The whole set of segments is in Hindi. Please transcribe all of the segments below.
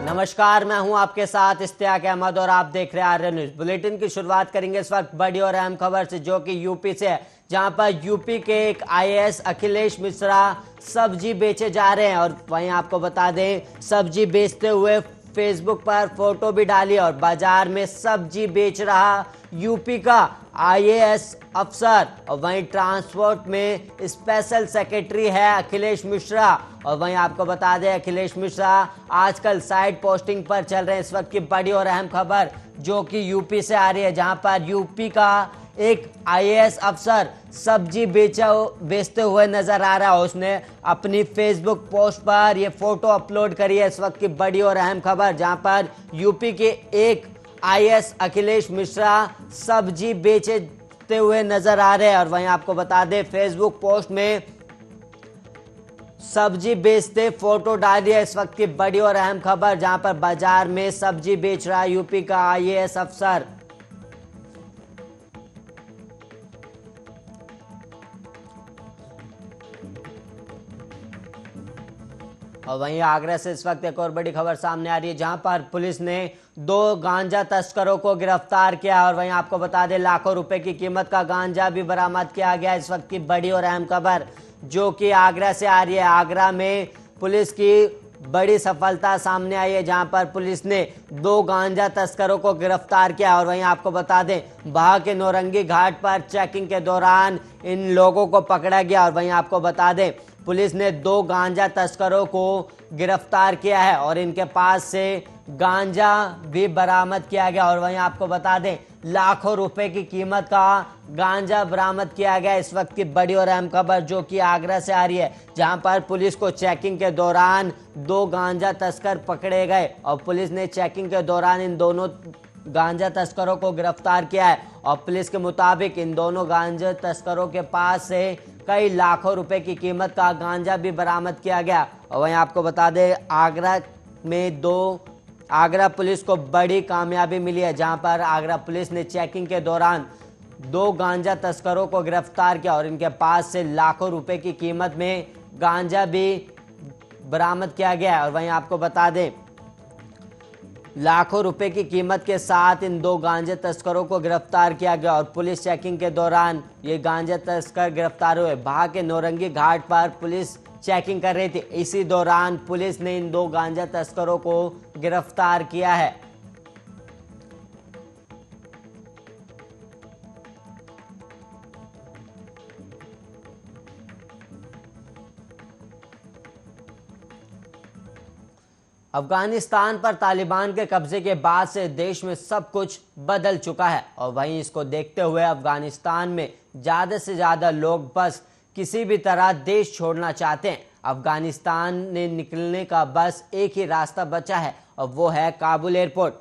नमस्कार, मैं हूं आपके साथ इश्तियाक अहमद और आप देख रहे हैं आर्य न्यूज। बुलेटिन की शुरुआत करेंगे इस वक्त बड़ी और अहम खबर से, जो कि यूपी से है, जहां पर यूपी के एक आईएएस अखिलेश मिश्रा सब्जी बेचे जा रहे हैं। और वहीं आपको बता दें, सब्जी बेचते हुए फेसबुक पर फोटो भी डाली और बाजार में सब्जी बेच रहा यूपी का आईएएस अफसर। और वहीं ट्रांसपोर्ट में स्पेशल सेक्रेटरी है अखिलेश मिश्रा। और वहीं आपको बता दें, अखिलेश मिश्रा आजकल साइड पोस्टिंग पर चल रहे हैं। इस वक्त की बड़ी और अहम खबर जो कि यूपी से आ रही है, जहां पर यूपी का एक आईएएस अफसर सब्जी बेचते हुए नजर आ रहा है। उसने अपनी फेसबुक पोस्ट पर यह फोटो अपलोड करी है। इस वक्त की बड़ी और अहम खबर, जहां पर यूपी के एक आईएएस अखिलेश मिश्रा सब्जी बेचते हुए नजर आ रहे हैं। और वहीं आपको बता दें, फेसबुक पोस्ट में सब्जी बेचते फोटो डाली है। इस वक्त की बड़ी और अहम खबर, जहां पर बाजार में सब्जी बेच रहा यूपी का आईएएस अफसर। और वहीं आगरा से इस वक्त एक और बड़ी खबर सामने आ रही है, जहां पर पुलिस ने 2 गांजा तस्करों को गिरफ्तार किया। और वहीं आपको बता दें, लाखों रुपए की कीमत का गांजा भी बरामद किया गया। इस वक्त की बड़ी और अहम खबर जो कि आगरा से आ रही है। आगरा में पुलिस की बड़ी सफलता सामने आई है, जहां पर पुलिस ने 2 गांजा तस्करों को गिरफ्तार किया। और वहीं आपको बता दें, बाह के नौरंगी घाट पर चेकिंग के दौरान इन लोगों को पकड़ा गया। और वहीं आपको बता दें, पुलिस ने 2 गांजा तस्करों को गिरफ्तार किया है और इनके पास से गांजा भी बरामद किया गया। और वहीं आपको बता दें, लाखों रुपए की कीमत का गांजा बरामद किया गया। इस वक्त की बड़ी और अहम खबर जो कि आगरा से आ रही है, जहां पर पुलिस को चेकिंग के दौरान 2 गांजा तस्कर पकड़े गए और पुलिस ने चेकिंग के दौरान इन दोनों गांजा तस्करों को गिरफ्तार किया है। और पुलिस के मुताबिक इन दोनों गांजा तस्करों के पास से कई लाखों रुपए की कीमत का गांजा भी बरामद किया गया। और वहीं आपको बता दें, आगरा पुलिस को बड़ी कामयाबी मिली है, जहां पर आगरा पुलिस ने चेकिंग के दौरान 2 गांजा तस्करों को गिरफ्तार किया और इनके पास से लाखों रुपए की कीमत में गांजा भी बरामद किया गया। और वहीं आपको बता दें, लाखों रुपए की कीमत के साथ इन 2 गांजे तस्करों को गिरफ्तार किया गया। और पुलिस चेकिंग के दौरान ये गांजा तस्कर गिरफ्तार हुए। बाह के नौरंगी घाट पर पुलिस चेकिंग कर रही थी। इसी दौरान पुलिस ने इन 2 गांजा तस्करों को गिरफ्तार किया है। अफगानिस्तान पर तालिबान के कब्जे के बाद से देश में सब कुछ बदल चुका है। और वहीं इसको देखते हुए अफगानिस्तान में ज़्यादा से ज़्यादा लोग बस किसी भी तरह देश छोड़ना चाहते हैं। अफगानिस्तान ने निकलने का बस एक ही रास्ता बचा है और वो है काबुल एयरपोर्ट।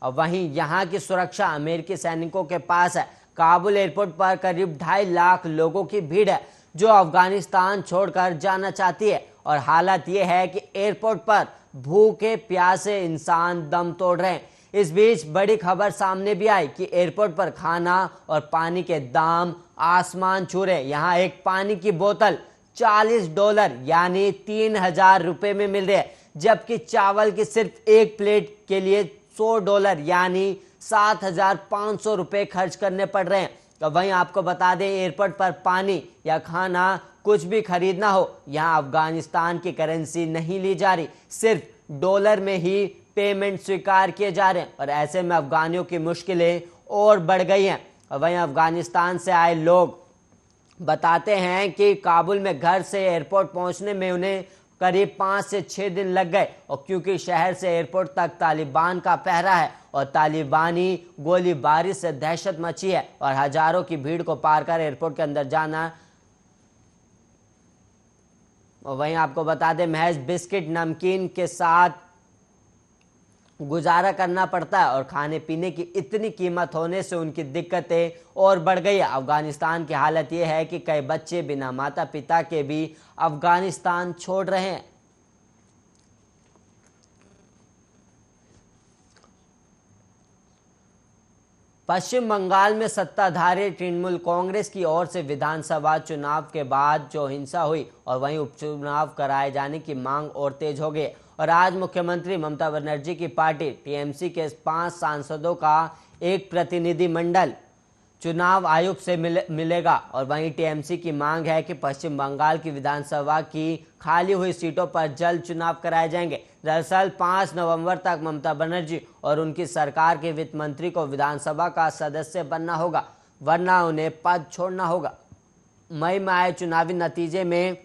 और वहीं यहाँ की सुरक्षा अमेरिकी सैनिकों के पास है। काबुल एयरपोर्ट पर करीब 2.5 लाख लोगों की भीड़ है जो अफगानिस्तान छोड़कर जाना चाहती है। और हालत यह है कि एयरपोर्ट पर भूखे प्यासे इंसान दम तोड़ रहे हैं। इस बीच बड़ी खबर सामने भी आई कि एयरपोर्ट पर खाना और पानी के दाम आसमान छू रहे। यहाँ एक पानी की बोतल $40 यानी 3,000 रुपए में मिल रही है, जबकि चावल की सिर्फ एक प्लेट के लिए $100 यानी 7,500 रुपए खर्च करने पड़ रहे हैं। तो वहीं आपको बता दें, एयरपोर्ट पर पानी या खाना कुछ भी खरीदना हो, यहाँ अफगानिस्तान की करेंसी नहीं ली जा रही, सिर्फ डॉलर में ही पेमेंट स्वीकार किए जा रहे हैं। और ऐसे में अफगानियों की मुश्किलें और बढ़ गई हैं। और वहीं अफगानिस्तान से आए लोग बताते हैं कि काबुल में घर से एयरपोर्ट पहुंचने में उन्हें करीब 5 से 6 दिन लग गए। और क्योंकि शहर से एयरपोर्ट तक तालिबान का पहरा है और तालिबानी गोलीबारी से दहशत मची है और हजारों की भीड़ को पार कर एयरपोर्ट के अंदर जाना। और वहीं आपको बता दें, महज बिस्किट नमकीन के साथ गुजारा करना पड़ता है और खाने पीने की इतनी कीमत होने से उनकी दिक्कतें और बढ़ गई है। अफगानिस्तान की हालत यह है कि कई बच्चे बिना माता पिता के भी अफगानिस्तान छोड़ रहे हैं। पश्चिम बंगाल में सत्ताधारी तृणमूल कांग्रेस की ओर से विधानसभा चुनाव के बाद जो हिंसा हुई और वहीं उपचुनाव कराए जाने की मांग और तेज हो गई। और आज मुख्यमंत्री ममता बनर्जी की पार्टी टीएमसी के 5 सांसदों का एक प्रतिनिधिमंडल चुनाव आयोग से मिलेगा। और वहीं टीएमसी की मांग है कि पश्चिम बंगाल की विधानसभा की खाली हुई सीटों पर जल्द चुनाव कराए जाएंगे। दरअसल 5 नवंबर तक ममता बनर्जी और उनकी सरकार के वित्त मंत्री को विधानसभा का सदस्य बनना होगा, वरना उन्हें पद छोड़ना होगा। मई में आए चुनावी नतीजे में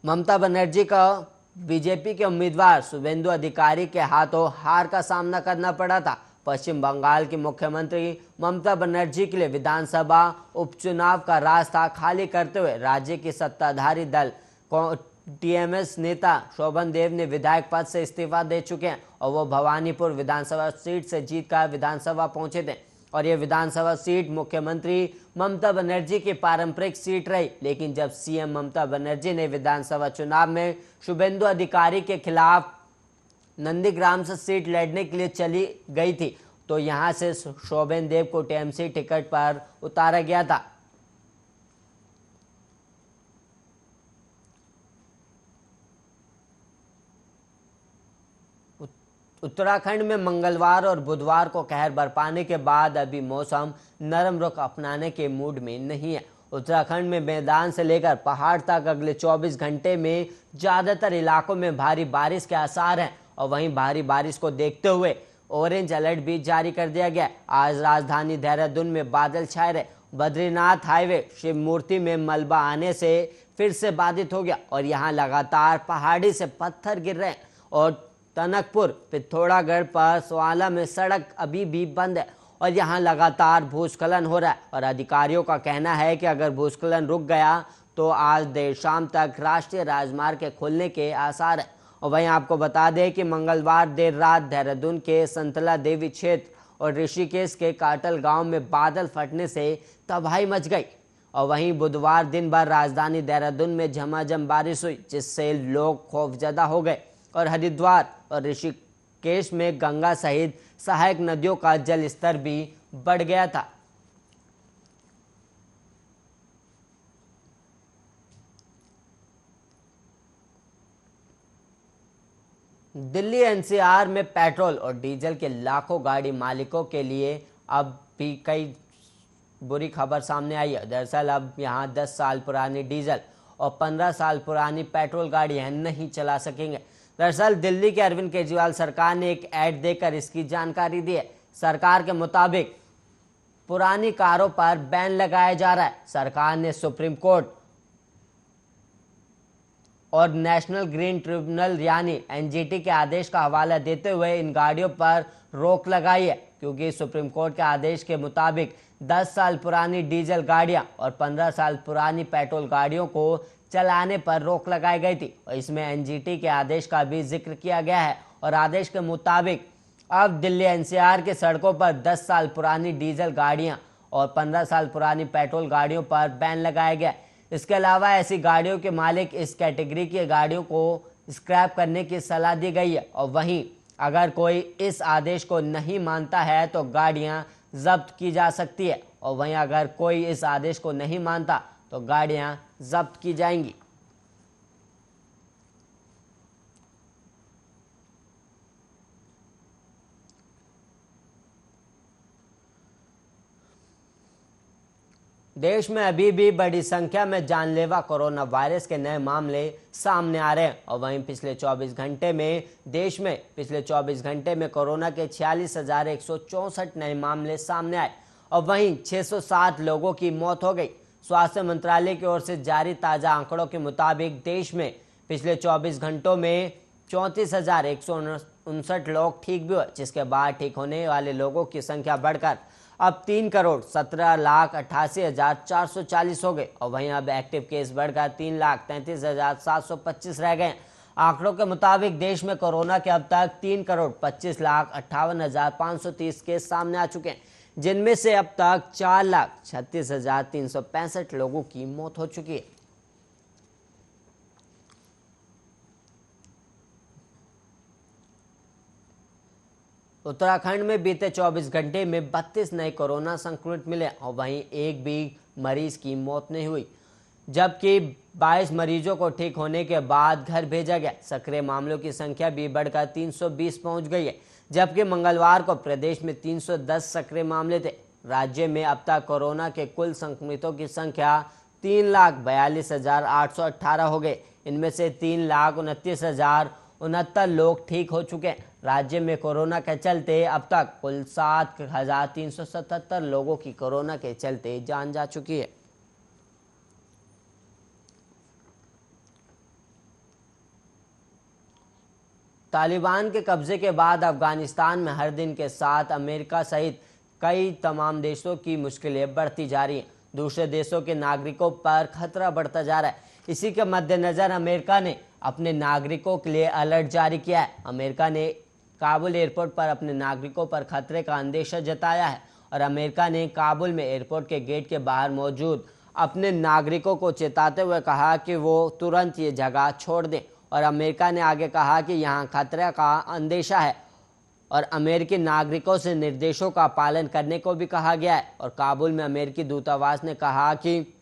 ममता बनर्जी का बीजेपी के उम्मीदवार शुभेंदु अधिकारी के हाथों हार का सामना करना पड़ा था। पश्चिम बंगाल की मुख्यमंत्री ममता बनर्जी के लिए विधानसभा उपचुनाव का रास्ता खाली करते हुए राज्य की सत्ताधारी दल टीएमएस नेता शोभन देव ने विधायक पद से इस्तीफा दे चुके हैं और वो भवानीपुर विधानसभा सीट से जीतकर विधानसभा पहुंचे थे। और ये विधानसभा सीट मुख्यमंत्री ममता बनर्जी की पारंपरिक सीट रही, लेकिन जब सीएम ममता बनर्जी ने विधानसभा चुनाव में शुभेंदु अधिकारी के खिलाफ नंदीग्राम से सीट लड़ने के लिए चली गई थी, तो यहां से शोभन देव को टीएमसी टिकट पर उतारा गया था। उत्तराखंड में मंगलवार और बुधवार को कहर बरपाने के बाद अभी मौसम नरम रुख अपनाने के मूड में नहीं है। उत्तराखंड में मैदान से लेकर पहाड़ तक अगले 24 घंटे में ज्यादातर इलाकों में भारी बारिश के आसार हैं और वहीं भारी बारिश को देखते हुए ऑरेंज अलर्ट भी जारी कर दिया गया। आज राजधानी देहरादून में बादल छाए रहे। बद्रीनाथ हाईवे शिव मूर्ति में मलबा आने से फिर से बाधित हो गया और यहाँ लगातार पहाड़ी से पत्थर गिर रहे हैं। और टनकपुर पिथौरागढ़ पर स्वाला में सड़क अभी भी बंद है और यहाँ लगातार भूस्खलन हो रहा है। और अधिकारियों का कहना है कि अगर भूस्खलन रुक गया तो आज देर शाम तक राष्ट्रीय राजमार्ग के खुलने के आसार है। और वहीं आपको बता दें कि मंगलवार देर रात देहरादून के संतला देवी क्षेत्र और ऋषिकेश के काटल गांव में बादल फटने से तबाही मच गई। और वहीं बुधवार दिन भर राजधानी देहरादून में झमाझम बारिश हुई, जिससे लोग खौफजदा हो गए। और हरिद्वार और ऋषिकेश में गंगा सहित सहायक नदियों का जल स्तर भी बढ़ गया था। दिल्ली एनसीआर में पेट्रोल और डीजल के लाखों गाड़ी मालिकों के लिए अब भी कई बुरी खबर सामने आई है। दरअसल अब यहां 10 साल पुरानी डीजल और 15 साल पुरानी पेट्रोल गाड़ियां नहीं चला सकेंगे। दरअसल दिल्ली के अरविंद केजरीवाल सरकार ने एक ऐड देकर इसकी जानकारी दी है। सरकार के मुताबिक पुरानी कारों पर बैन लगाया जा रहा है। सरकार ने सुप्रीम कोर्ट और नेशनल ग्रीन ट्रिब्यूनल यानी एनजीटी के आदेश का हवाला देते हुए इन गाड़ियों पर रोक लगाई है, क्योंकि सुप्रीम कोर्ट के आदेश के मुताबिक 10 साल पुरानी डीजल गाड़ियां और 15 साल पुरानी पेट्रोल गाड़ियों को चलाने पर रोक लगाई गई थी। और इसमें एनजीटी के आदेश का भी जिक्र किया गया है। और आदेश के मुताबिक अब दिल्ली एनसीआर के सड़कों पर 10 साल पुरानी डीजल गाड़ियां और 15 साल पुरानी पेट्रोल गाड़ियों पर बैन लगाया गया। इसके अलावा ऐसी गाड़ियों के मालिक इस कैटेगरी की गाड़ियों को स्क्रैप करने की सलाह दी गई है। और वहीं अगर कोई इस आदेश को नहीं मानता है तो गाड़ियां जब्त की जा सकती है। और वहीं अगर कोई इस आदेश को नहीं मानता तो गाड़ियां जब्त की जाएंगी। देश में अभी भी बड़ी संख्या में जानलेवा कोरोना वायरस के नए मामले सामने आ रहे हैं। और वहीं पिछले 24 घंटे में देश में कोरोना के 46,164 नए मामले सामने आए और वहीं 660 लोगों की मौत हो गई। स्वास्थ्य मंत्रालय की ओर से जारी ताज़ा आंकड़ों के मुताबिक देश में पिछले 24 घंटों में 34,159 लोग ठीक भी हुए, जिसके बाद ठीक होने वाले लोगों की संख्या बढ़कर अब 3,17,88,440 हो गए। और वहीं अब एक्टिव केस बढ़कर 3,33,725 रह गए। आंकड़ों के मुताबिक देश में कोरोना के अब तक 3,25,58,530 केस सामने आ चुके हैं, जिनमें से अब तक 4,36,365 लोगों की मौत हो चुकी है। उत्तराखंड में बीते 24 घंटे में 32 नए कोरोना संक्रमित मिले और वहीं एक भी मरीज की मौत नहीं हुई। जबकि 22 मरीजों को ठीक होने के बाद घर भेजा गया। सक्रिय मामलों की संख्या भी बढ़कर 320 पहुंच गई है, जबकि मंगलवार को प्रदेश में 310 सक्रिय मामले थे। राज्य में अब तक कोरोना के कुल संक्रमितों की संख्या 3,42,818 हो गए। इनमें से 3,29,069 लोग ठीक हो चुके हैं। राज्य में कोरोना के चलते अब तक कुल 7,377 लोगों की कोरोना के चलते जान जा चुकी है। तालिबान के कब्जे के बाद अफगानिस्तान में हर दिन के साथ अमेरिका सहित कई तमाम देशों की मुश्किलें बढ़ती जा रही हैं। दूसरे देशों के नागरिकों पर खतरा बढ़ता जा रहा है। इसी के मद्देनजर अमेरिका ने अपने नागरिकों के लिए अलर्ट जारी किया है। अमेरिका ने काबुल एयरपोर्ट पर अपने नागरिकों पर खतरे का अंदेशा जताया है और अमेरिका ने काबुल में एयरपोर्ट के गेट के बाहर मौजूद अपने नागरिकों को चेताते हुए कहा कि वो तुरंत ये जगह छोड़ दें। और अमेरिका ने आगे कहा कि यहाँ खतरे का अंदेशा है और अमेरिकी नागरिकों से निर्देशों का पालन करने को भी कहा गया है। और काबुल में अमेरिकी दूतावास ने कहा कि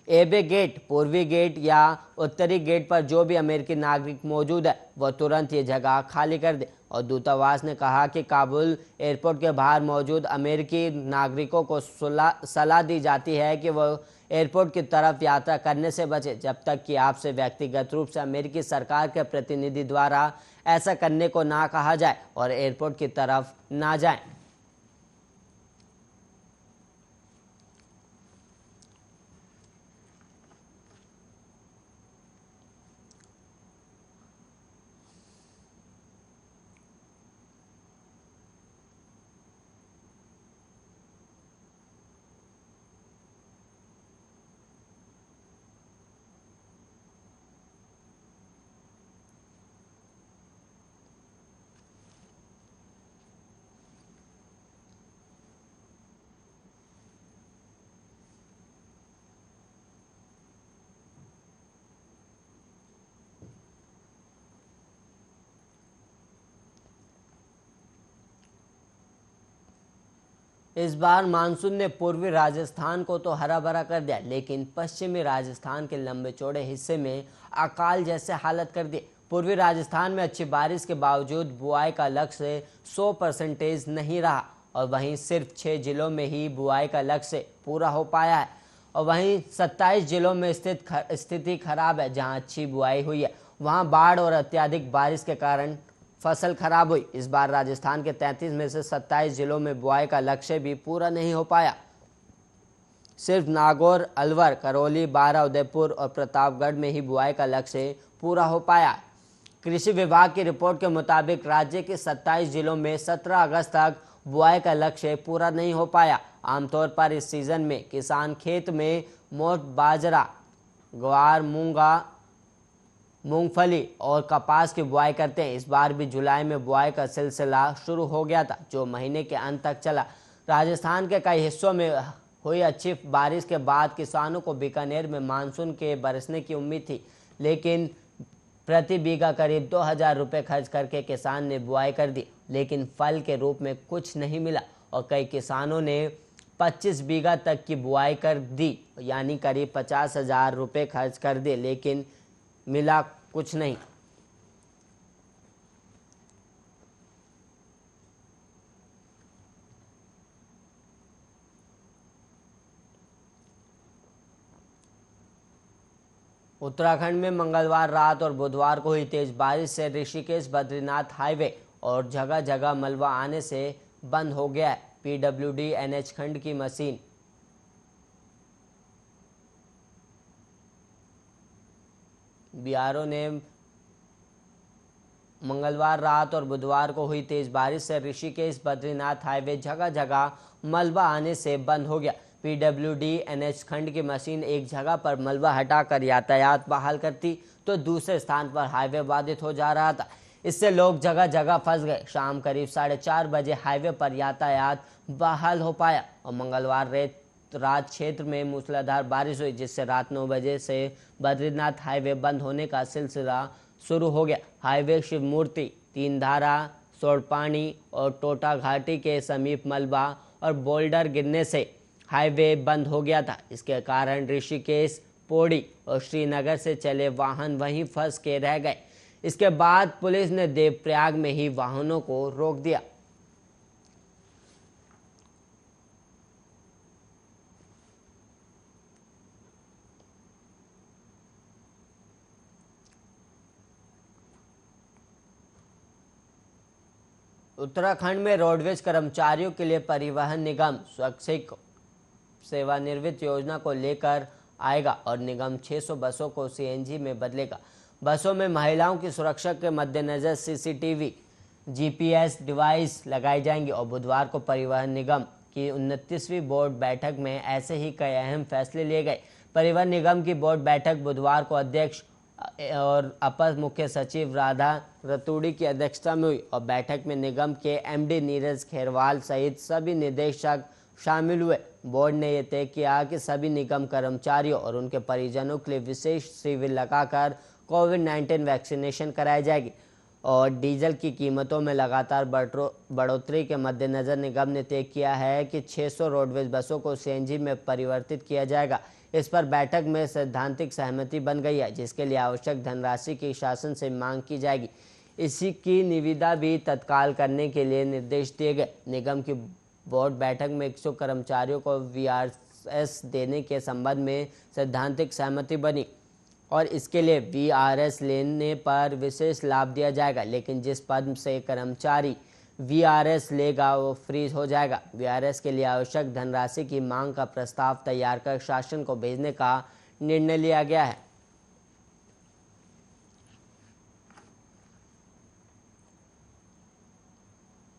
एबे गेट, पूर्वी गेट या उत्तरी गेट पर जो भी अमेरिकी नागरिक मौजूद है वह तुरंत ये जगह खाली कर दे। और दूतावास ने कहा कि काबुल एयरपोर्ट के बाहर मौजूद अमेरिकी नागरिकों को सलाह दी जाती है कि वह एयरपोर्ट की तरफ यात्रा करने से बचे जब तक कि आपसे व्यक्तिगत रूप से अमेरिकी सरकार के प्रतिनिधि द्वारा ऐसा करने को ना कहा जाए और एयरपोर्ट की तरफ ना जाएं। इस बार मानसून ने पूर्वी राजस्थान को तो हरा भरा कर दिया, लेकिन पश्चिमी राजस्थान के लंबे चौड़े हिस्से में अकाल जैसे हालत कर दी। पूर्वी राजस्थान में अच्छी बारिश के बावजूद बुआई का लक्ष्य 100% नहीं रहा और वहीं सिर्फ 6 जिलों में ही बुआई का लक्ष्य पूरा हो पाया है। और वहीं 27 जिलों में स्थिति खराब है। जहां अच्छी बुआई हुई है वहां बाढ़ और अत्यधिक बारिश के कारण फसल खराब हुई। इस बार राजस्थान के 33 में से 27 जिलों में बुआई का लक्ष्य भी पूरा नहीं हो पाया। सिर्फ नागौर, अलवर, करौली, बारां, उदयपुर और प्रतापगढ़ में ही बुआई का लक्ष्य पूरा हो पाया। कृषि विभाग की रिपोर्ट के मुताबिक राज्य के 27 जिलों में 17 अगस्त तक बुआई का लक्ष्य पूरा नहीं हो पाया। आमतौर पर इस सीजन में किसान खेत में मोट, बाजरा, ग्वार, मूंगफली और कपास की बुआई करते हैं। इस बार भी जुलाई में बुआई का सिलसिला शुरू हो गया था, जो महीने के अंत तक चला। राजस्थान के कई हिस्सों में हुई अच्छी बारिश के बाद किसानों को बीकानेर में मानसून के बरसने की उम्मीद थी, लेकिन प्रति बीघा करीब 2,000 रुपये खर्च करके किसान ने बुआई कर दी, लेकिन फल के रूप में कुछ नहीं मिला। और कई किसानों ने 25 बीघा तक की बुआई कर दी, यानी करीब 50,000 रुपये खर्च कर दिए, लेकिन मिला कुछ नहीं। उत्तराखंड में मंगलवार रात और बुधवार को हुई तेज बारिश से ऋषिकेश बद्रीनाथ हाईवे और जगह जगह मलबा आने से बंद हो गया है। पीडब्ल्यूडी एनएच खंड की मशीन बीआरओ ने मंगलवार रात और बुधवार को हुई तेज बारिश से ऋषिकेश बद्रीनाथ हाईवे जगह जगह मलबा आने से बंद हो गया। पीडब्ल्यूडी एनएच खंड की मशीन एक जगह पर मलबा हटाकर यातायात बहाल करती तो दूसरे स्थान पर हाईवे बाधित हो जा रहा था। इससे लोग जगह जगह फंस गए। शाम करीब 4:30 बजे हाईवे पर यातायात बहाल हो पाया और मंगलवार रात क्षेत्र में मूसलाधार बारिश हुई, जिससे रात 9 बजे से बद्रीनाथ हाईवे बंद होने का सिलसिला शुरू हो गया। हाईवे शिवमूर्ति, तीनधारा, सोड़पानी और टोटा घाटी के समीप मलबा और बोल्डर गिरने से हाईवे बंद हो गया था। इसके कारण ऋषिकेश पौड़ी और श्रीनगर से चले वाहन वहीं फंस के रह गए। इसके बाद पुलिस ने देवप्रयाग में ही वाहनों को रोक दिया। उत्तराखंड में रोडवेज कर्मचारियों के लिए परिवहन निगम स्वैच्छिक सेवानिवृत्त योजना को लेकर आएगा और निगम 600 बसों को सीएनजी में बदलेगा। बसों में महिलाओं की सुरक्षा के मद्देनजर सीसीटीवी, जीपीएस डिवाइस लगाई जाएंगी और बुधवार को परिवहन निगम की 29वीं बोर्ड बैठक में ऐसे ही कई अहम फैसले लिए गए। परिवहन निगम की बोर्ड बैठक बुधवार को अध्यक्ष और अपर मुख्य सचिव राधा रतूड़ी की अध्यक्षता में हुई और बैठक में निगम के एमडी नीरज खैरवाल सहित सभी निदेशक शामिल हुए। बोर्ड ने यह तय किया कि सभी निगम कर्मचारियों और उनके परिजनों के लिए विशेष शिविर लगाकर कोविड-19 वैक्सीनेशन कराई जाएगी और डीजल की कीमतों में लगातार बढ़ोतरी के मद्देनजर निगम ने तय किया है कि 600 रोडवेज बसों को सीएनजी में परिवर्तित किया जाएगा। इस पर बैठक में सैद्धांतिक सहमति बन गई है, जिसके लिए आवश्यक धनराशि की शासन से मांग की जाएगी। इसी की निविदा भी तत्काल करने के लिए निर्देश दिए गए। निगम की बोर्ड बैठक में 100 कर्मचारियों को वीआरएस देने के संबंध में सैद्धांतिक सहमति बनी और इसके लिए वीआरएस लेने पर विशेष लाभ दिया जाएगा, लेकिन जिस पद से कर्मचारी वीआरएस लेगा वो फ्रीज हो जाएगा। वीआरएस के लिए आवश्यक धनराशि की मांग का प्रस्ताव तैयार कर शासन को भेजने का निर्णय लिया गया है।